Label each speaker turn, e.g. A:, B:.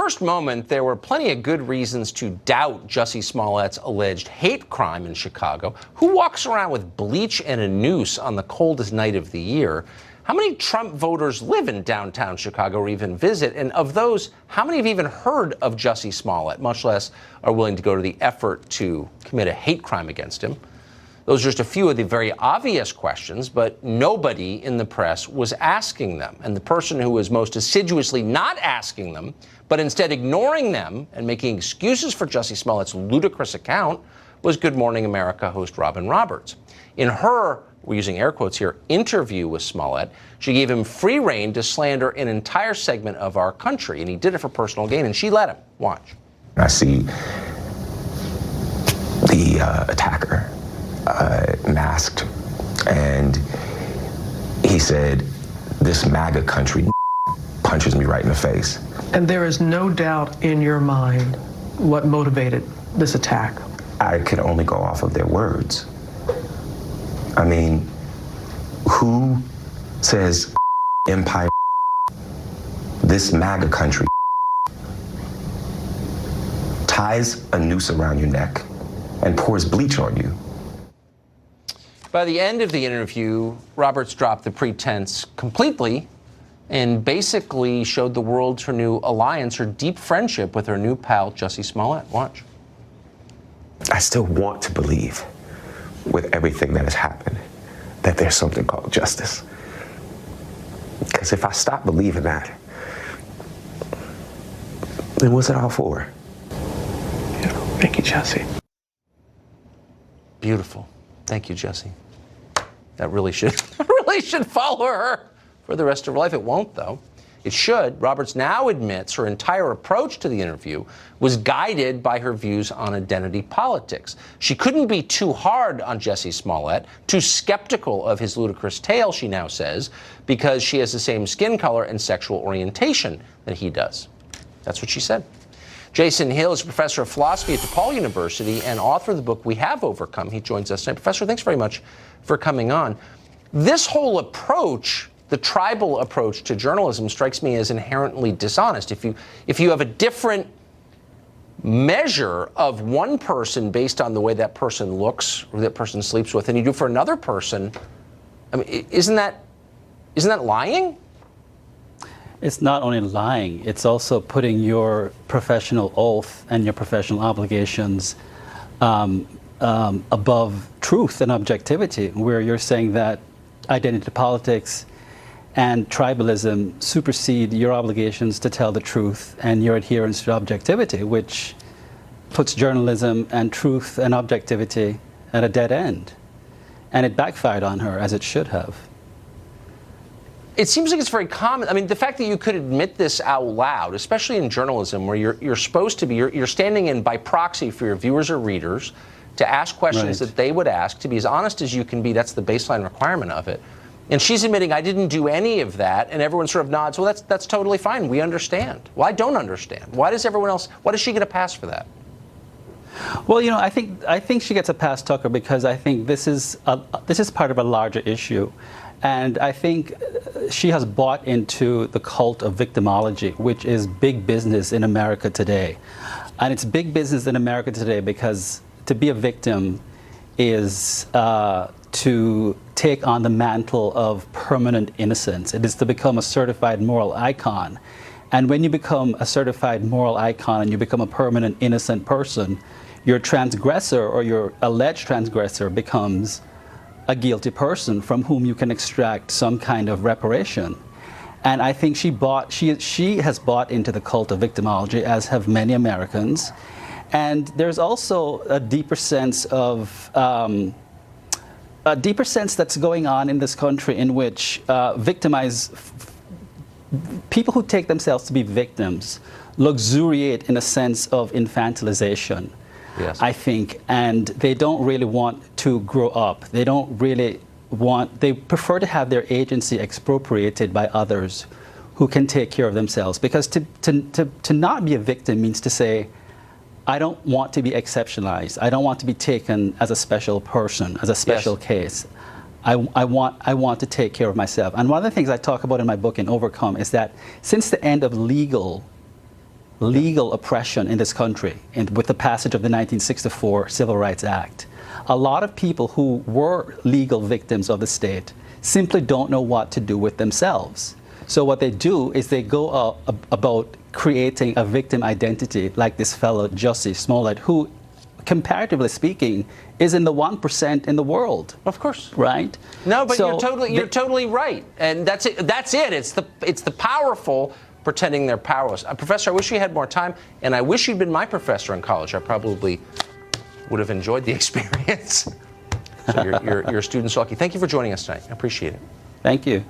A: first moment, there were plenty of good reasons to doubt Jussie Smollett's alleged hate crime in Chicago. Who walks around with bleach and a noose on the coldest night of the year? How many Trump voters live in downtown Chicago or even visit? And of those, how many have even heard of Jussie Smollett, much less are willing to go to the effort to commit a hate crime against him? Those are just a few of the very obvious questions, but nobody in the press was asking them. And the person who was most assiduously not asking them, but instead ignoring them and making excuses for Jussie Smollett's ludicrous account, was Good Morning America host Robin Roberts. In her, we're using air quotes here, interview with Smollett, she gave him free rein to slander an entire segment of our country, and he did it for personal gain, and she let him. Watch.
B: I see the attacker masked, and he said, "This MAGA country punches me right in the face."
C: And there is no doubt in your mind what motivated this attack?
B: I could only go off of their words. I mean, who says empire, this MAGA country, ties a noose around your neck and pours bleach on you?
A: By the end of the interview, Roberts dropped the pretense completely and basically showed the world her new alliance, her deep friendship with her new pal, Jussie Smollett. Watch.
B: I still want to believe, with everything that has happened, that there's something called justice. Because if I stop believing that, then what's it all for?
C: Yeah, thank you, Jussie.
A: Beautiful. Thank you, Jussie. That really should follow her for the rest of her life. It won't, though. It should. Roberts now admits her entire approach to the interview was guided by her views on identity politics. She couldn't be too hard on Jussie Smollett, too skeptical of his ludicrous tale, she now says, because she has the same skin color and sexual orientation that he does. That's what she said. Jason Hill is a professor of philosophy at DePaul University and author of the book We Have Overcome. He joins us tonight. Professor, thanks very much for coming on. This whole approach, the tribal approach to journalism, strikes me as inherently dishonest. If you have a different measure of one person based on the way that person looks or that person sleeps with than you do for another person, I mean, isn't that lying?
D: It's not only lying, it's also putting your professional oath and your professional obligations above truth and objectivity, where you're saying that identity politics and tribalism supersede your obligations to tell the truth and your adherence to objectivity, which puts journalism and truth and objectivity at a dead end. And it backfired on her, as it should have.
A: It seems like it's very common. I mean, the fact that you could admit this out loud, especially in journalism, where you're supposed to be, you're standing in by proxy for your viewers or readers to ask questions that they would ask, to be as honest as you can be. That's the baseline requirement of it. And she's admitting, I didn't do any of that, and everyone sort of nods, well, that's totally fine. We understand. Well, I don't understand. Why does everyone else, why does she get a pass for that?
D: Well, you know, I think she gets a pass, Tucker, because I think this is part of a larger issue. And I think she has bought into the cult of victimology, which is big business in America today. And it's big business in America today because to be a victim is to take on the mantle of permanent innocence. It is to become a certified moral icon. And when you become a certified moral icon and you become a permanent innocent person, your transgressor or your alleged transgressor becomes a guilty person from whom you can extract some kind of reparation. And I think she has bought into the cult of victimology, as have many Americans. And there's also a deeper sense that's going on in this country in which people who take themselves to be victims luxuriate in a sense of infantilization. Yes. I think, and they don't really want to grow up. They prefer to have their agency expropriated by others who can take care of themselves. Because to not be a victim means to say, I don't want to be exceptionalized. I don't want to be taken as a special person, as a special case. I want to take care of myself. And one of the things I talk about in my book, in Overcome, is that since the end of legal legal oppression in this country, and with the passage of the 1964 Civil Rights Act, a lot of people who were legal victims of the state simply don't know what to do with themselves. So what they do is they go about creating a victim identity, like this fellow Jussie Smollett, who, comparatively speaking, is in the 1% in the world.
A: Of course.
D: Right?
A: No, but
D: So
A: you're totally right, and that's it. That's it. It's the powerful pretending they're powerless. Professor, I wish you had more time, and I wish you'd been my professor in college. I probably would have enjoyed the experience. So your students are lucky. Thank you for joining us tonight. I appreciate it.
D: Thank you.